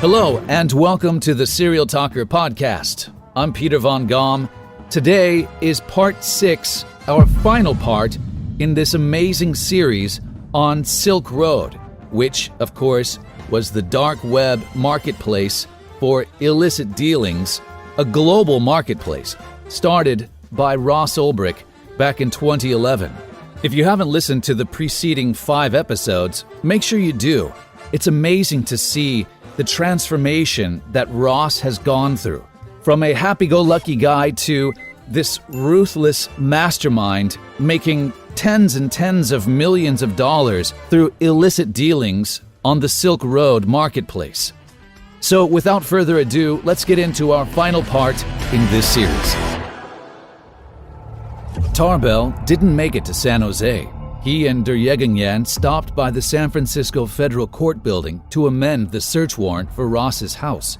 Hello, and welcome to the Serial Talker podcast. I'm Peter von Gomm. Today is part 6, our final part in this amazing series on Silk Road, which, of course, was the dark web marketplace for illicit dealings, a global marketplace started by Ross Ulbricht back in 2011. If you haven't listened to the preceding 5 episodes, make sure you do. It's amazing to see the transformation that Ross has gone through. From a happy-go-lucky guy to this ruthless mastermind making tens and tens of millions of dollars through illicit dealings on the Silk Road marketplace. So without further ado, let's get into our final part in this series. Tarbell didn't make it to San Jose. He and Duryeganyan stopped by the San Francisco Federal Court building to amend the search warrant for Ross's house.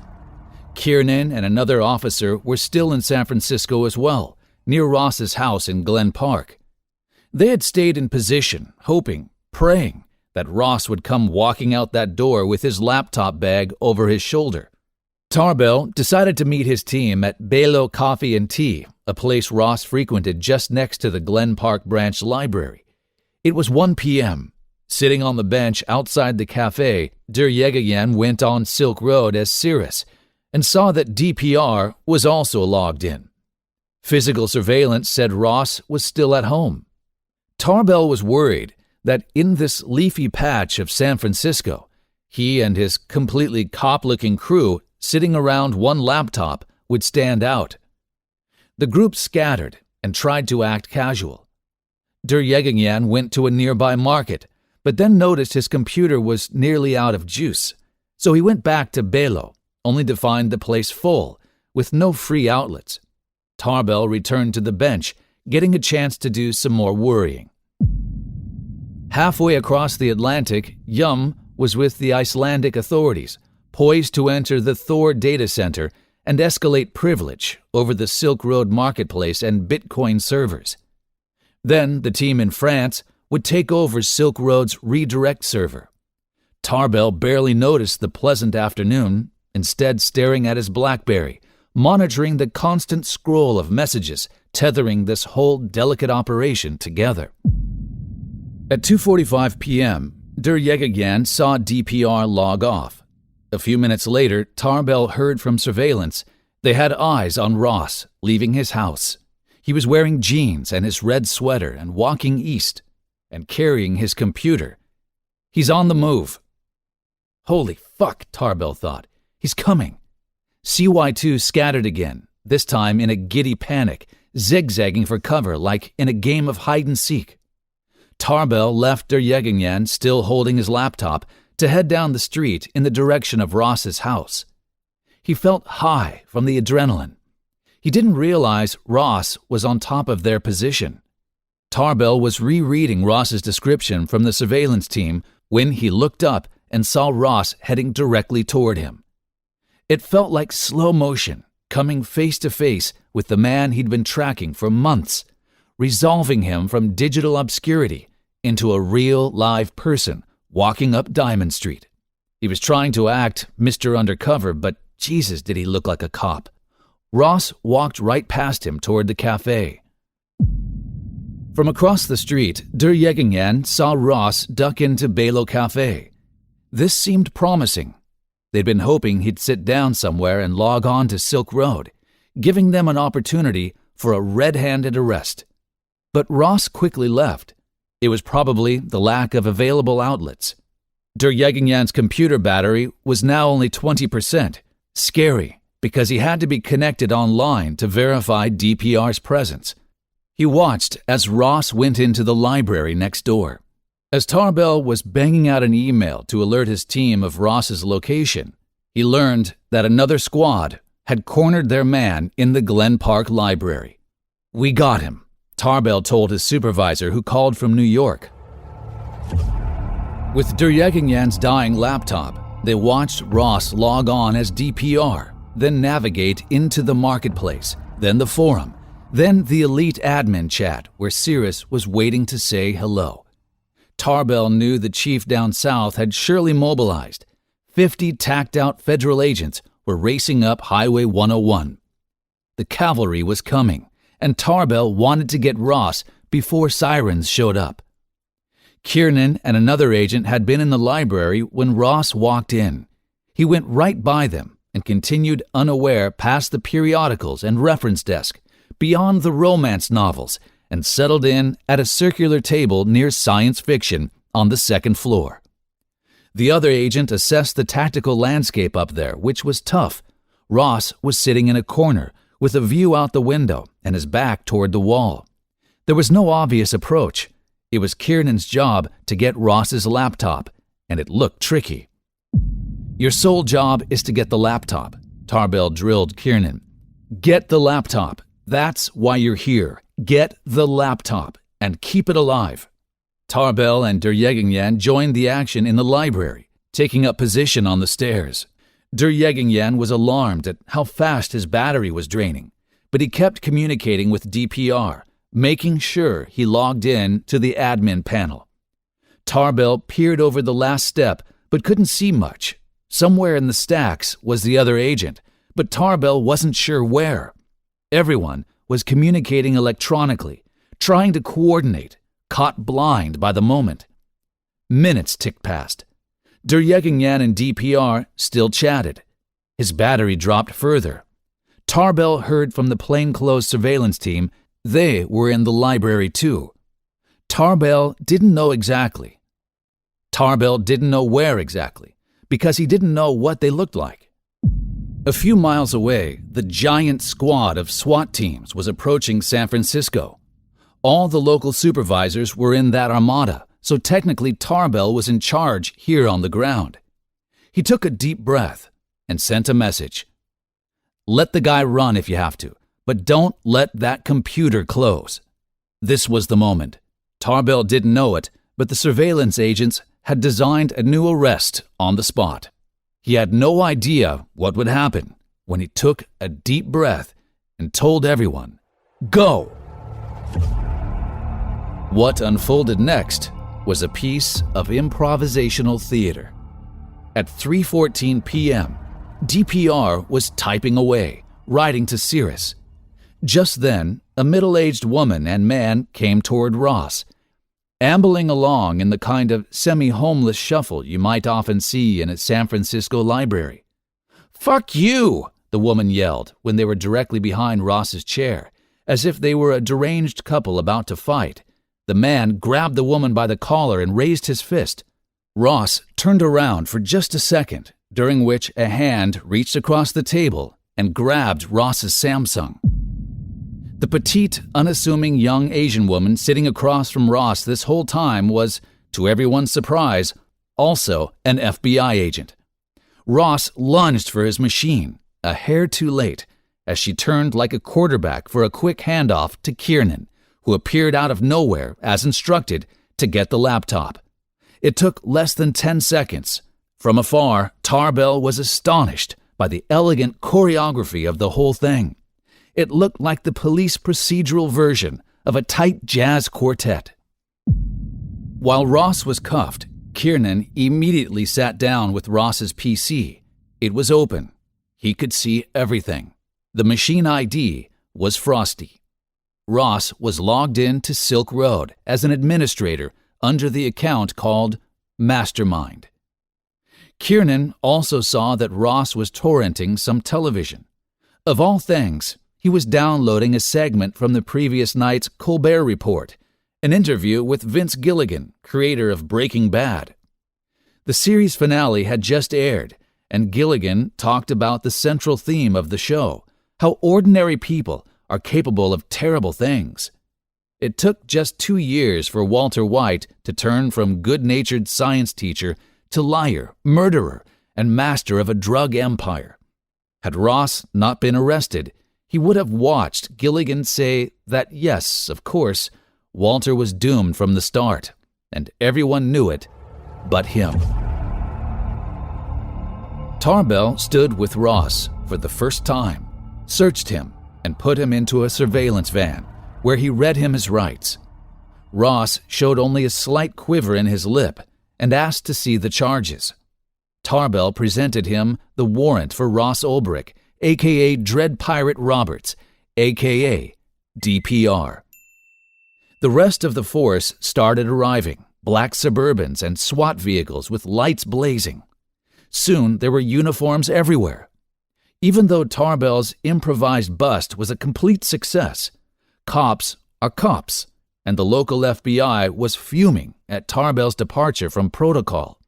Kiernan and another officer were still in San Francisco as well, near Ross's house in Glen Park. They had stayed in position, hoping, praying, that Ross would come walking out that door with his laptop bag over his shoulder. Tarbell decided to meet his team at Belo Coffee and Tea, a place Ross frequented just next to the Glen Park branch library. It was 1 p.m. Sitting on the bench outside the cafe, Duryeganyan went on Silk Road as Cirrus and saw that DPR was also logged in. Physical surveillance said Ross was still at home. Tarbell was worried that in this leafy patch of San Francisco, he and his completely cop-looking crew sitting around one laptop would stand out. The group scattered and tried to act casual. Duryeganyan went to a nearby market, but then noticed his computer was nearly out of juice, so he went back to Belo, only to find the place full, with no free outlets. Tarbell returned to the bench, getting a chance to do some more worrying. Halfway across the Atlantic, Yum was with the Icelandic authorities, poised to enter the Thor data center and escalate privilege over the Silk Road marketplace and Bitcoin servers. Then the team in France would take over Silk Road's redirect server. Tarbell barely noticed the pleasant afternoon, instead staring at his BlackBerry, monitoring the constant scroll of messages tethering this whole delicate operation together. At 2:45 p.m., Duryeganyan saw DPR log off. A few minutes later, Tarbell heard from surveillance they had eyes on Ross leaving his house. He was wearing jeans and his red sweater and walking east and carrying his computer. He's on the move. Holy fuck, Tarbell thought. He's coming. CY2 scattered again, this time in a giddy panic, zigzagging for cover like in a game of hide-and-seek. Tarbell left Duryeganyan still holding his laptop to head down the street in the direction of Ross's house. He felt high from the adrenaline. He didn't realize Ross was on top of their position. Tarbell was rereading Ross's description from the surveillance team when he looked up and saw Ross heading directly toward him. It felt like slow motion, coming face to face with the man he'd been tracking for months, resolving him from digital obscurity into a real, live person walking up Diamond Street. He was trying to act Mr. Undercover, but Jesus, did he look like a cop. Ross walked right past him toward the cafe. From across the street, Duryeganyan saw Ross duck into Belo Cafe. This seemed promising. They'd been hoping he'd sit down somewhere and log on to Silk Road, giving them an opportunity for a red-handed arrest. But Ross quickly left. It was probably the lack of available outlets. Duryeganyan's computer battery was now only 20%. Scary, because he had to be connected online to verify DPR's presence. He watched as Ross went into the library next door. As Tarbell was banging out an email to alert his team of Ross's location, he learned that another squad had cornered their man in the Glen Park library. "We got him," Tarbell told his supervisor, who called from New York. With Duryeganyan's dying laptop, they watched Ross log on as DPR, then navigate into the marketplace, then the forum, then the elite admin chat where Cirrus was waiting to say hello. Tarbell knew the chief down south had surely mobilized. 50 tacked-out federal agents were racing up Highway 101. The cavalry was coming, and Tarbell wanted to get Ross before sirens showed up. Kiernan and another agent had been in the library when Ross walked in. He went right by them and continued unaware past the periodicals and reference desk, beyond the romance novels, and settled in at a circular table near science fiction on the second floor. The other agent assessed the tactical landscape up there, which was tough. Ross was sitting in a corner with a view out the window and his back toward the wall. There was no obvious approach. It was Kiernan's job to get Ross's laptop, and it looked tricky. "Your sole job is to get the laptop," Tarbell drilled Kiernan. "Get the laptop. That's why you're here. Get the laptop and keep it alive." Tarbell and Derjegingyan joined the action in the library, taking up position on the stairs. Derjegingyan was alarmed at how fast his battery was draining, but he kept communicating with DPR, making sure he logged in to the admin panel. Tarbell peered over the last step but couldn't see much. Somewhere in the stacks was the other agent, but Tarbell wasn't sure where. Everyone was communicating electronically, trying to coordinate, caught blind by the moment. Minutes ticked past. Derjegingyan and DPR still chatted. His battery dropped further. Tarbell heard from the plainclothes surveillance team they were in the library too. Tarbell didn't know exactly. Tarbell didn't know where exactly, because he didn't know what they looked like. A few miles away, the giant squad of SWAT teams was approaching San Francisco. All the local supervisors were in that armada, so technically Tarbell was in charge here on the ground. He took a deep breath and sent a message. "Let the guy run if you have to, but don't let that computer close." This was the moment. Tarbell didn't know it, but the surveillance agents had designed a new arrest on the spot. He had no idea what would happen when he took a deep breath and told everyone, "Go!" What unfolded next was a piece of improvisational theater. At 3:14 p.m., DPR was typing away, writing to Cirrus. Just then, a middle-aged woman and man came toward Ross, ambling along in the kind of semi-homeless shuffle you might often see in a San Francisco library. "Fuck you!" the woman yelled when they were directly behind Ross's chair, as if they were a deranged couple about to fight. The man grabbed the woman by the collar and raised his fist. Ross turned around for just a second, during which a hand reached across the table and grabbed Ross's Samsung. The petite, unassuming young Asian woman sitting across from Ross this whole time was, to everyone's surprise, also an FBI agent. Ross lunged for his machine, a hair too late, as she turned like a quarterback for a quick handoff to Kiernan, who appeared out of nowhere, as instructed, to get the laptop. It took less than 10 seconds. From afar, Tarbell was astonished by the elegant choreography of the whole thing. It looked like the police procedural version of a tight jazz quartet. While Ross was cuffed, Kiernan immediately sat down with Ross's PC. It was open. He could see everything. The machine ID was Frosty. Ross was logged in to Silk Road as an administrator under the account called Mastermind. Kiernan also saw that Ross was torrenting some television. Of all things, he was downloading a segment from the previous night's Colbert Report, an interview with Vince Gilligan, creator of Breaking Bad. The series finale had just aired, and Gilligan talked about the central theme of the show, how ordinary people are capable of terrible things. It took just 2 years for Walter White to turn from good-natured science teacher to liar, murderer, and master of a drug empire. Had Ross not been arrested, he would have watched Gilligan say that yes, of course, Walter was doomed from the start, and everyone knew it but him. Tarbell stood with Ross for the first time, searched him, and put him into a surveillance van, where he read him his rights. Ross showed only a slight quiver in his lip and asked to see the charges. Tarbell presented him the warrant for Ross Ulbricht, a.k.a. Dread Pirate Roberts, a.k.a. DPR. The rest of the force started arriving, black Suburbans and SWAT vehicles with lights blazing. Soon there were uniforms everywhere. Even though Tarbell's improvised bust was a complete success, cops are cops, and the local FBI was fuming at Tarbell's departure from protocol.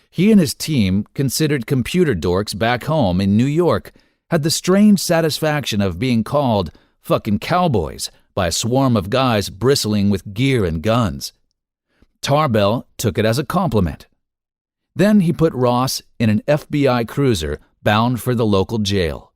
He and his team, considered computer dorks back home in New York, had the strange satisfaction of being called fucking cowboys by a swarm of guys bristling with gear and guns. Tarbell took it as a compliment. Then he put Ross in an FBI cruiser bound for the local jail.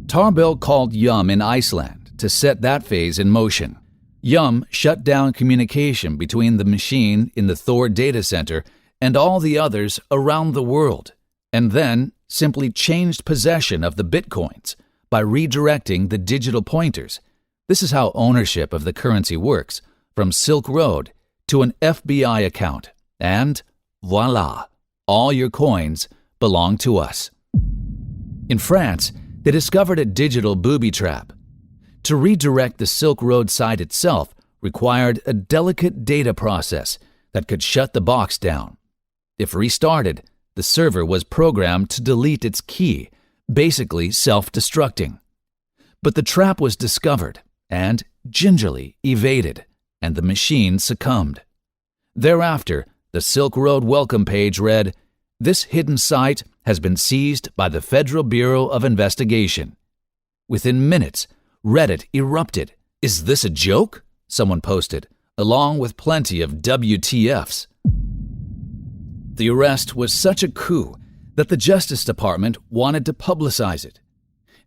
Tarbell called Yum in Iceland to set that phase in motion. Yum shut down communication between the machine in the Thor data center and all the others around the world, and then simply changed possession of the bitcoins by redirecting the digital pointers. This is how ownership of the currency works, from Silk Road to an FBI account, and voila, all your coins belong to us. In France, they discovered a digital booby trap. To redirect the Silk Road site itself required a delicate data process that could shut the box down. If restarted, the server was programmed to delete its key, basically self-destructing. But the trap was discovered and gingerly evaded, and the machine succumbed. Thereafter, the Silk Road welcome page read, "This hidden site has been seized by the Federal Bureau of Investigation." Within minutes, Reddit erupted. "Is this a joke?" someone posted, along with plenty of WTFs. The arrest was such a coup that the Justice Department wanted to publicize it.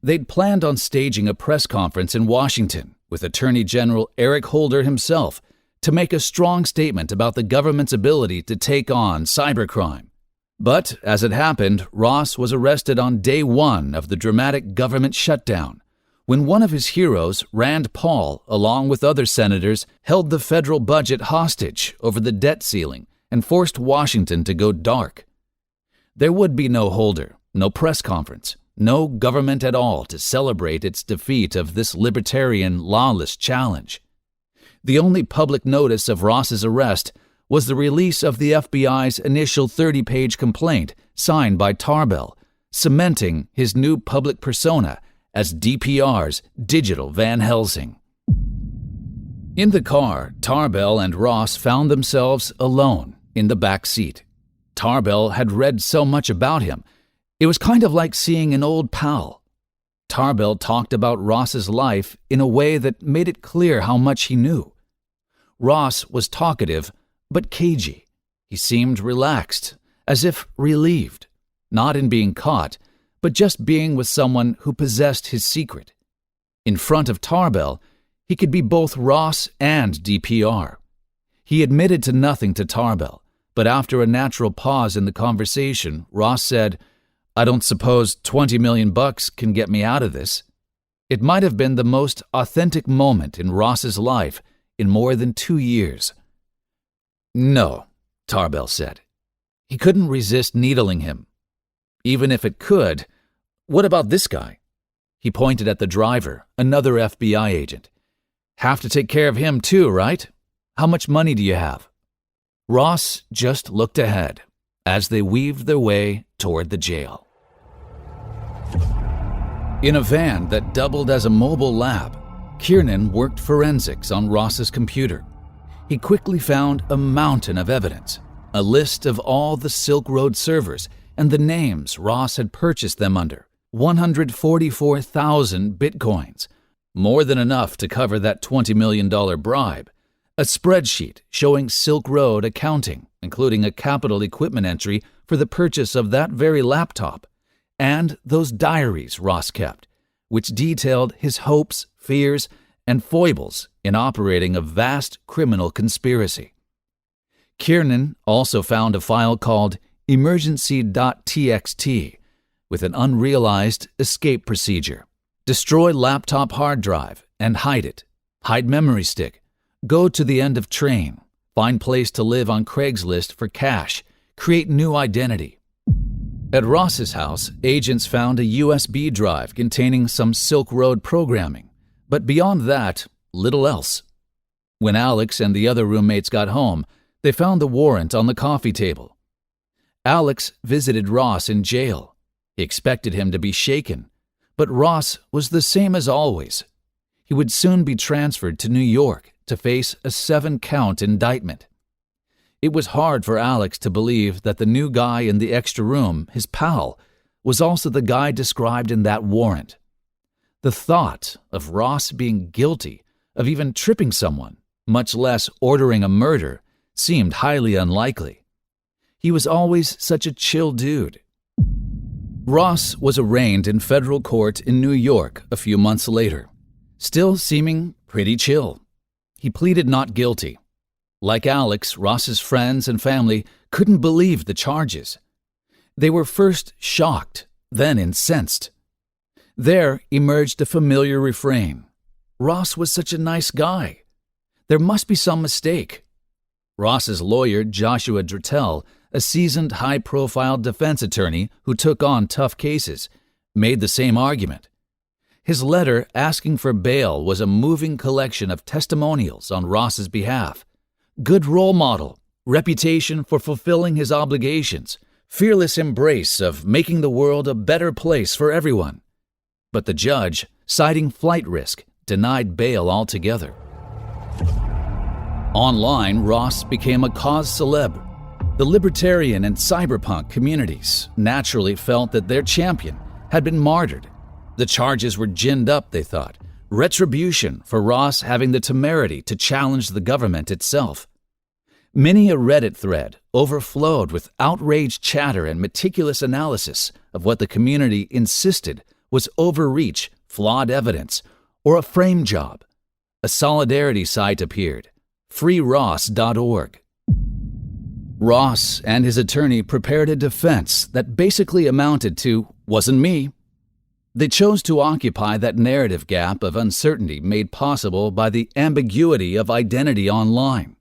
They'd planned on staging a press conference in Washington with Attorney General Eric Holder himself to make a strong statement about the government's ability to take on cybercrime. But, as it happened, Ross was arrested on day one of the dramatic government shutdown, when one of his heroes, Rand Paul, along with other senators, held the federal budget hostage over the debt ceiling and forced Washington to go dark. There would be no Holder, no press conference, no government at all to celebrate its defeat of this libertarian, lawless challenge. The only public notice of Ross's arrest was the release of the FBI's initial 30-page complaint signed by Tarbell, cementing his new public persona as DPR's digital Van Helsing. In the car, Tarbell and Ross found themselves alone in the back seat. Tarbell had read so much about him, it was kind of like seeing an old pal. Tarbell talked about Ross's life in a way that made it clear how much he knew. Ross was talkative, but cagey. He seemed relaxed, as if relieved, not in being caught, but just being with someone who possessed his secret. In front of Tarbell, he could be both Ross and DPR. He admitted to nothing to Tarbell, but after a natural pause in the conversation, Ross said, "I don't suppose $20 million can get me out of this." It might have been the most authentic moment in Ross's life in more than 2 years. "No," Tarbell said. He couldn't resist needling him. "Even if it could, what about this guy?" He pointed at the driver, another FBI agent. "Have to take care of him too, right? How much money do you have?" Ross just looked ahead as they weaved their way toward the jail. In a van that doubled as a mobile lab, Kiernan worked forensics on Ross's computer. He quickly found a mountain of evidence, a list of all the Silk Road servers and the names Ross had purchased them under, 144,000 bitcoins, more than enough to cover that $20 million bribe, a spreadsheet showing Silk Road accounting, including a capital equipment entry for the purchase of that very laptop, and those diaries Ross kept, which detailed his hopes, fears, and foibles in operating a vast criminal conspiracy. Kiernan also found a file called emergency.txt with an unrealized escape procedure. Destroy laptop hard drive and hide it. Hide memory stick. Go to the end of train. Find place to live on Craigslist for cash. Create new identity. At Ross's house, agents found a USB drive containing some Silk Road programming, but beyond that, little else. When Alex and the other roommates got home, they found the warrant on the coffee table. Alex visited Ross in jail. He expected him to be shaken, but Ross was the same as always. He would soon be transferred to New York to face a 7-count indictment. It was hard for Alex to believe that the new guy in the extra room, his pal, was also the guy described in that warrant. The thought of Ross being guilty of even tripping someone, much less ordering a murder, seemed highly unlikely. He was always such a chill dude. Ross was arraigned in federal court in New York a few months later, still seeming pretty chill. He pleaded not guilty. Like Alex, Ross's friends and family couldn't believe the charges. They were first shocked, then incensed. There emerged a familiar refrain. Ross was such a nice guy. There must be some mistake. Ross's lawyer, Joshua Drattel, a seasoned high-profile defense attorney who took on tough cases, made the same argument. His letter asking for bail was a moving collection of testimonials on Ross's behalf. Good role model, reputation for fulfilling his obligations, fearless embrace of making the world a better place for everyone. But the judge, citing flight risk, denied bail altogether. Online, Ross became a cause célèbre. The libertarian and cyberpunk communities naturally felt that their champion had been martyred. The charges were ginned up, they thought. Retribution for Ross having the temerity to challenge the government itself. Many a Reddit thread overflowed with outraged chatter and meticulous analysis of what the community insisted was overreach, flawed evidence, or a frame job. A solidarity site appeared, freeross.org. Ross and his attorney prepared a defense that basically amounted to, "Wasn't me." They chose to occupy that narrative gap of uncertainty made possible by the ambiguity of identity online.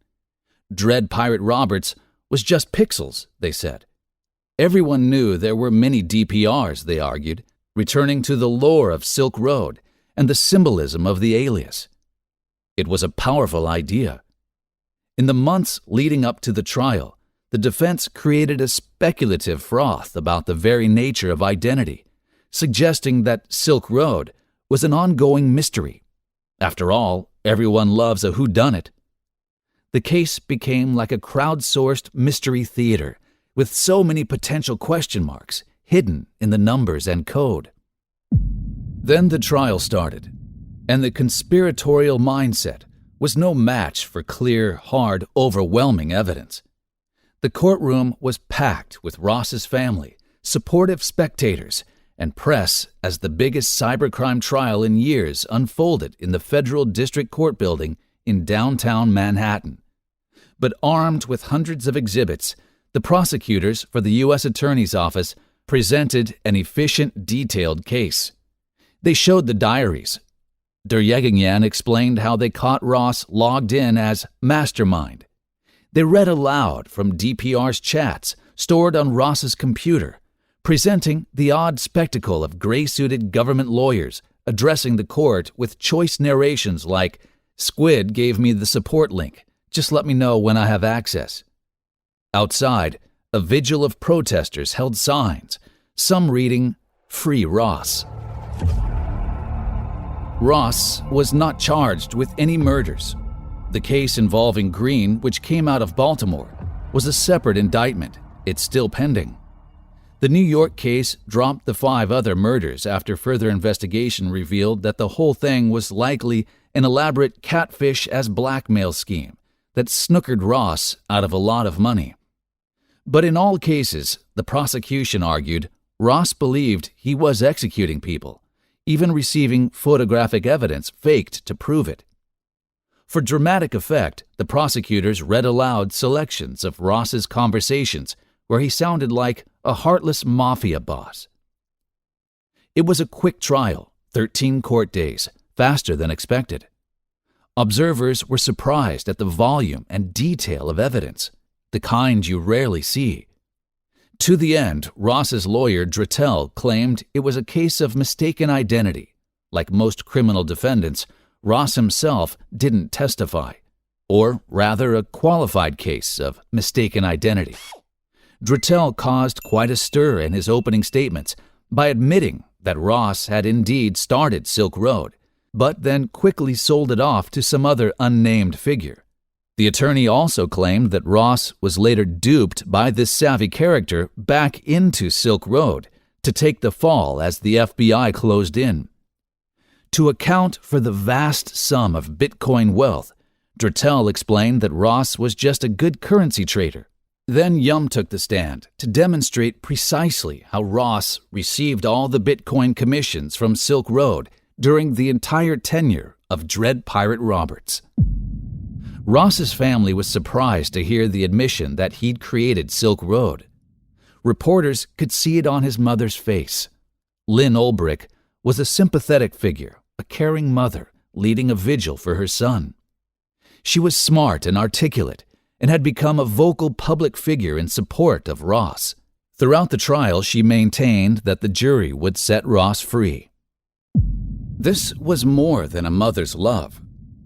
Dread Pirate Roberts was just pixels, they said. Everyone knew there were many DPRs, they argued, returning to the lore of Silk Road and the symbolism of the alias. It was a powerful idea. In the months leading up to the trial, the defense created a speculative froth about the very nature of identity, suggesting that Silk Road was an ongoing mystery. After all, everyone loves a whodunit. The case became like a crowdsourced mystery theater, with so many potential question marks hidden in the numbers and code. Then the trial started, and the conspiratorial mindset was no match for clear, hard, overwhelming evidence. The courtroom was packed with Ross's family, supportive spectators, and press as the biggest cybercrime trial in years unfolded in the Federal District Court building in downtown Manhattan. But armed with hundreds of exhibits, the prosecutors for the U.S. Attorney's Office presented an efficient, detailed case. They showed the diaries. Der Yeganyan explained how they caught Ross logged in as mastermind. They read aloud from DPR's chats stored on Ross's computer, presenting the odd spectacle of gray-suited government lawyers addressing the court with choice narrations like, "Squid gave me the support link. Just let me know when I have access." Outside, a vigil of protesters held signs, some reading, "Free Ross." Ross was not charged with any murders. The case involving Green, which came out of Baltimore, was a separate indictment. It's still pending. The New York case dropped the 5 other murders after further investigation revealed that the whole thing was likely an elaborate catfish as blackmail scheme that snookered Ross out of a lot of money. But in all cases, the prosecution argued, Ross believed he was executing people, even receiving photographic evidence faked to prove it. For dramatic effect, the prosecutors read aloud selections of Ross's conversations where he sounded like a heartless mafia boss. It was a quick trial, 13 court days, faster than expected. Observers were surprised at the volume and detail of evidence, the kind you rarely see. To the end, Ross's lawyer, Drattel, claimed it was a case of mistaken identity. Like most criminal defendants, Ross himself didn't testify, or rather a qualified case of mistaken identity. Drattel caused quite a stir in his opening statements by admitting that Ross had indeed started Silk Road, but then quickly sold it off to some other unnamed figure. The attorney also claimed that Ross was later duped by this savvy character back into Silk Road to take the fall as the FBI closed in. To account for the vast sum of Bitcoin wealth, Drattel explained that Ross was just a good currency trader. Then Yum took the stand to demonstrate precisely how Ross received all the Bitcoin commissions from Silk Road during the entire tenure of Dread Pirate Roberts. Ross's family was surprised to hear the admission that he'd created Silk Road. Reporters could see it on his mother's face. Lynn Ulbricht was a sympathetic figure, a caring mother leading a vigil for her son. She was smart and articulate and had become a vocal public figure in support of Ross. Throughout the trial, she maintained that the jury would set Ross free. This was more than a mother's love.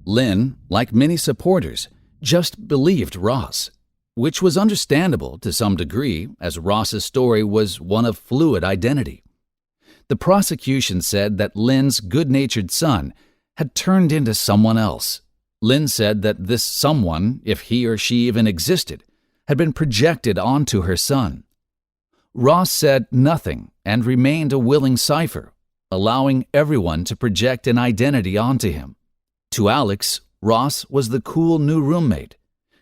Lynn, like many supporters, just believed Ross, which was understandable to some degree, as Ross's story was one of fluid identity. The prosecution said that Lynn's good-natured son had turned into someone else. Lynn said that this someone, if he or she even existed, had been projected onto her son. Ross said nothing and remained a willing cipher, allowing everyone to project an identity onto him. To Alex, Ross was the cool new roommate.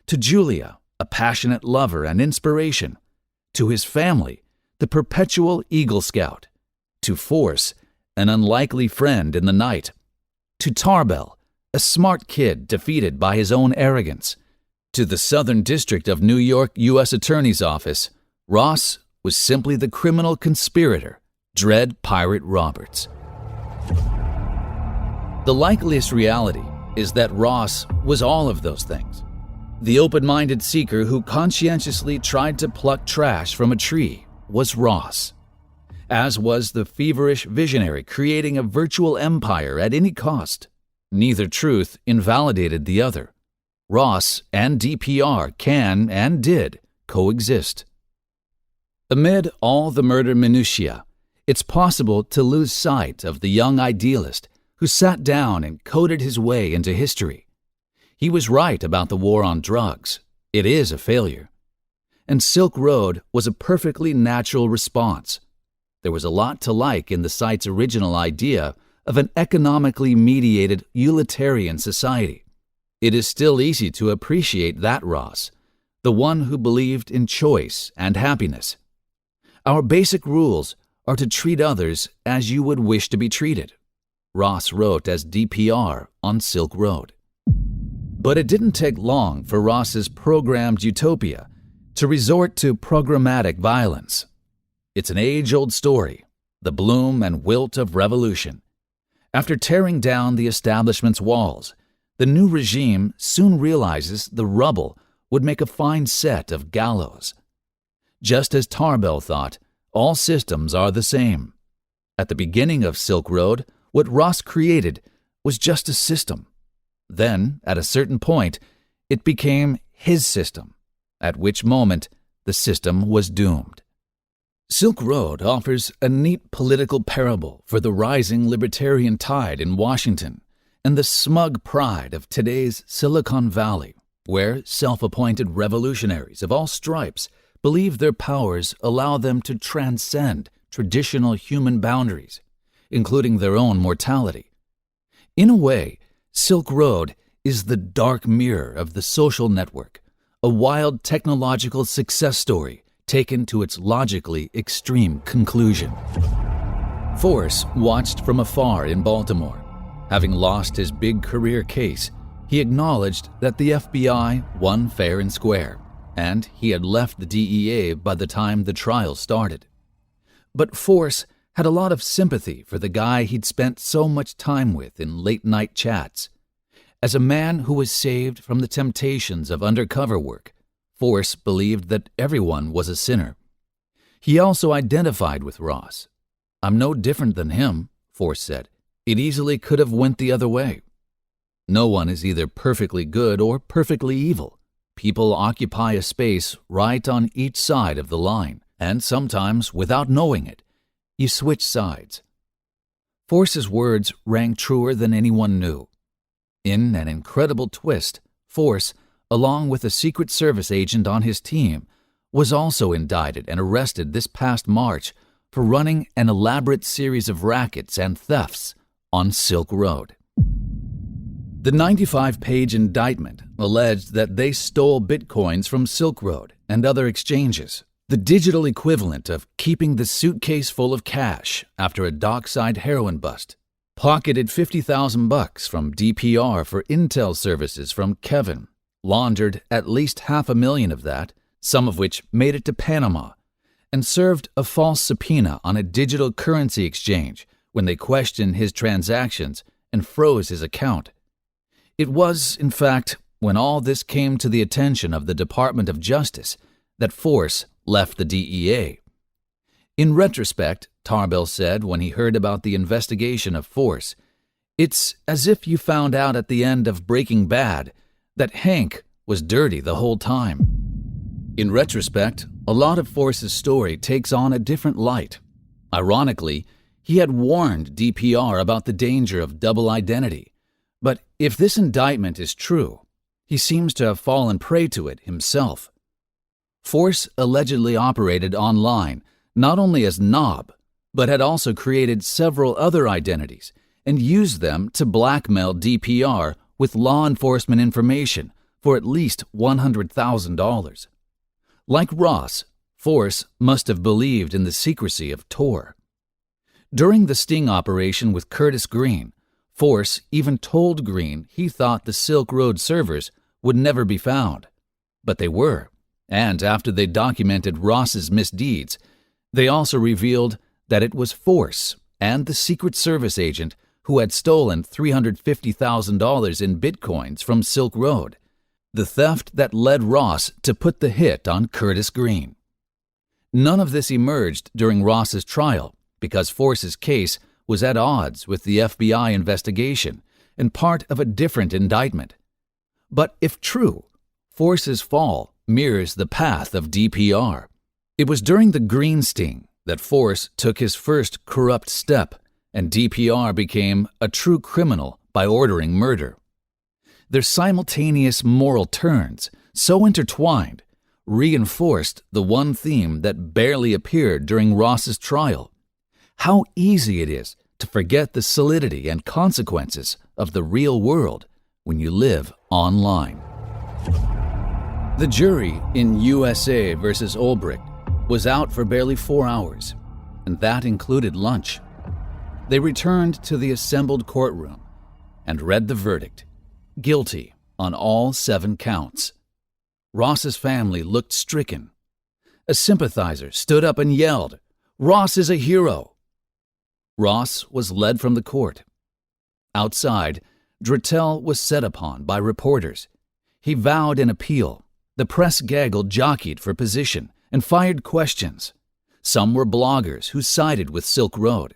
To Julia, a passionate lover and inspiration. To his family, the perpetual Eagle Scout. To Force, an unlikely friend in the night. To Tarbell, a smart kid defeated by his own arrogance. To the Southern District of New York U.S. Attorney's Office, Ross was simply the criminal conspirator, Dread Pirate Roberts. The likeliest reality is that Ross was all of those things. The open-minded seeker who conscientiously tried to pluck trash from a tree was Ross, as was the feverish visionary creating a virtual empire at any cost. Neither truth invalidated the other. Ross and DPR can and did coexist. Amid all the murder minutiae, it's possible to lose sight of the young idealist who sat down and coded his way into history. He was right about the war on drugs. It is a failure. And Silk Road was a perfectly natural response. There was a lot to like in the site's original idea of an economically mediated utilitarian society. It is still easy to appreciate that Ross, the one who believed in choice and happiness. Our basic rules are to treat others as you would wish to be treated, Ross wrote as DPR on Silk Road. But it didn't take long for Ross's programmed utopia to resort to programmatic violence. It's an age-old story, the bloom and wilt of revolution. After tearing down the establishment's walls, the new regime soon realizes the rubble would make a fine set of gallows. Just as Tarbell thought, all systems are the same. At the beginning of Silk Road, what Ross created was just a system. Then, at a certain point, it became his system, at which moment the system was doomed. Silk Road offers a neat political parable for the rising libertarian tide in Washington and the smug pride of today's Silicon Valley, where self-appointed revolutionaries of all stripes believe their powers allow them to transcend traditional human boundaries, including their own mortality. In a way, Silk Road is the dark mirror of the social network, a wild technological success story taken to its logically extreme conclusion. Force watched from afar in Baltimore. Having lost his big career case, he acknowledged that the FBI won fair and square, and he had left the DEA by the time the trial started. But Force had a lot of sympathy for the guy he'd spent so much time with in late-night chats. As a man who was saved from the temptations of undercover work, Force believed that everyone was a sinner. He also identified with Ross. "I'm no different than him," Force said. "It easily could have went the other way." No one is either perfectly good or perfectly evil. People occupy a space right on each side of the line, and sometimes, without knowing it, you switch sides. Force's words rang truer than anyone knew. In an incredible twist, Force, along with a Secret Service agent on his team, was also indicted and arrested this past March for running an elaborate series of rackets and thefts on Silk Road. The 95-page indictment alleged that they stole bitcoins from Silk Road and other exchanges, the digital equivalent of keeping the suitcase full of cash after a dockside heroin bust, pocketed $50,000 from DPR for intel services from Kevin, laundered at least $500,000 of that, some of which made it to Panama, and served a false subpoena on a digital currency exchange when they questioned his transactions and froze his account. It was, in fact, when all this came to the attention of the Department of Justice that Force left the DEA. In retrospect, Tarbell said when he heard about the investigation of Force, "It's as if you found out at the end of Breaking Bad that Hank was dirty the whole time." In retrospect, a lot of Force's story takes on a different light. Ironically, he had warned DPR about the danger of double identity. But if this indictment is true, he seems to have fallen prey to it himself. Force allegedly operated online not only as Knob, but had also created several other identities and used them to blackmail DPR with law enforcement information for at least $100,000. Like Ross, Force must have believed in the secrecy of Tor. During the sting operation with Curtis Green, Force even told Green he thought the Silk Road servers would never be found. But they were, and after they documented Ross's misdeeds, they also revealed that it was Force and the Secret Service agent who had stolen $350,000 in bitcoins from Silk Road, the theft that led Ross to put the hit on Curtis Green. None of this emerged during Ross's trial because Force's case was at odds with the FBI investigation and part of a different indictment. But if true, Force's fall mirrors the path of DPR. It was during the Green sting that Force took his first corrupt step, and DPR became a true criminal by ordering murder. Their simultaneous moral turns, so intertwined, reinforced the one theme that barely appeared during Ross's trial: how easy it is to forget the solidity and consequences of the real world when you live online. The jury in USA versus Ulbricht was out for barely 4 hours, and that included lunch. They returned to the assembled courtroom and read the verdict: guilty on all 7 counts. Ross's family looked stricken. A sympathizer stood up and yelled, "Ross is a hero!" Ross was led from the court. Outside, Drattel was set upon by reporters. He vowed an appeal. The press gaggle jockeyed for position and fired questions. Some were bloggers who sided with Silk Road.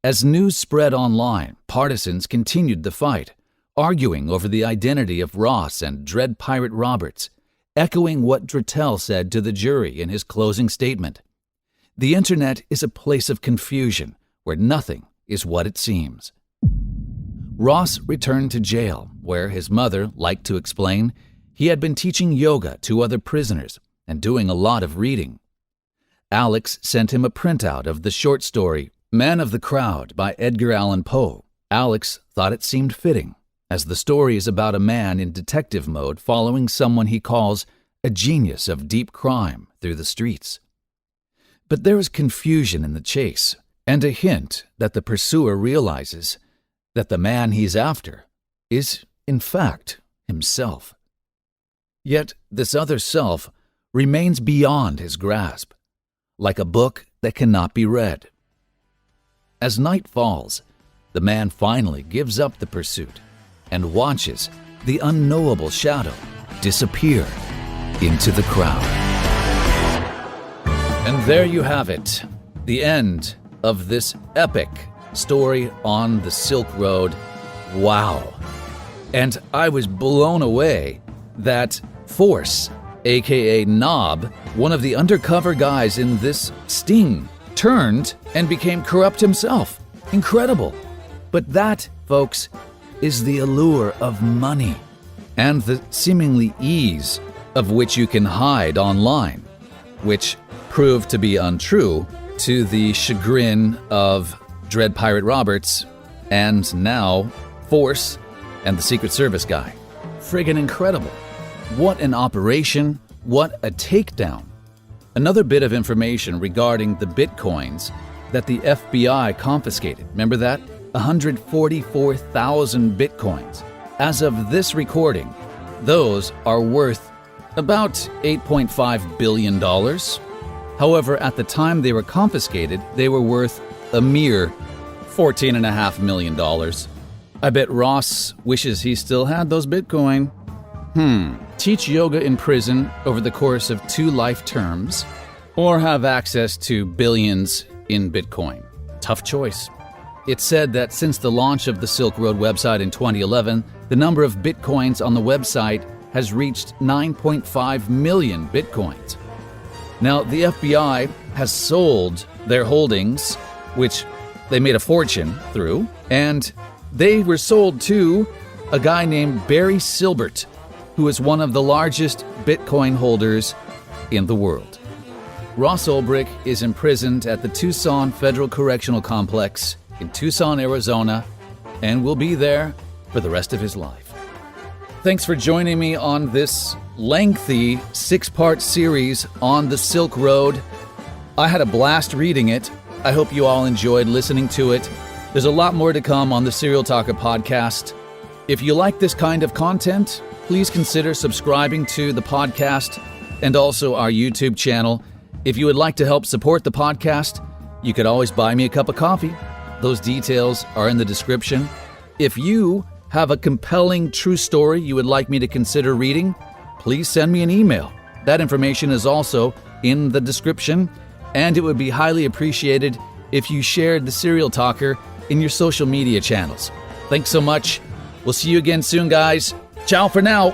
As news spread online, partisans continued the fight, arguing over the identity of Ross and Dread Pirate Roberts, echoing what Drattel said to the jury in his closing statement: "The internet is a place of confusion where nothing is what it seems." Ross returned to jail, where his mother liked to explain he had been teaching yoga to other prisoners and doing a lot of reading. Alex sent him a printout of the short story Man of the Crowd by Edgar Allan Poe. Alex thought it seemed fitting, as the story is about a man in detective mode following someone he calls a genius of deep crime through the streets. But there is confusion in the chase, and a hint that the pursuer realizes that the man he's after is, in fact, himself. Yet this other self remains beyond his grasp, like a book that cannot be read. As night falls, the man finally gives up the pursuit and watches the unknowable shadow disappear into the crowd. And there you have it, the end of this epic story on the Silk Road. Wow. And I was blown away that Force, aka Knob, one of the undercover guys in this sting, turned and became corrupt himself. Incredible. But that, folks, is the allure of money and the seemingly ease of which you can hide online, which proved to be untrue to the chagrin of Dread Pirate Roberts and now Force and the Secret Service guy. Friggin' incredible. What an operation. What a takedown. Another bit of information regarding the bitcoins that the FBI confiscated. Remember that? 144,000 bitcoins. As of this recording, those are worth about $8.5 billion. However, at the time they were confiscated, they were worth a mere $14.5 million. I bet Ross wishes he still had those Bitcoin. Teach yoga in prison over the course of 2 life terms, or have access to billions in Bitcoin. Tough choice. It's said that since the launch of the Silk Road website in 2011, the number of Bitcoins on the website has reached 9.5 million Bitcoins. Now, the FBI has sold their holdings, which they made a fortune through, and they were sold to a guy named Barry Silbert, who is one of the largest Bitcoin holders in the world. Ross Ulbricht is imprisoned at the Tucson Federal Correctional Complex in Tucson, Arizona, and will be there for the rest of his life. Thanks for joining me on this lengthy 6-part series on the Silk Road. I had a blast reading it. I hope you all enjoyed listening to it. There's a lot more to come on the Serial Talker podcast. If you like this kind of content, please consider subscribing to the podcast and also our YouTube channel. If you would like to help support the podcast, you could always buy me a cup of coffee. Those details are in the description. If you have a compelling true story you would like me to consider reading, please send me an email. That information is also in the description, and it would be highly appreciated if you shared the Serial Talker in your social media channels. Thanks so much. We'll see you again soon, guys. Ciao for now.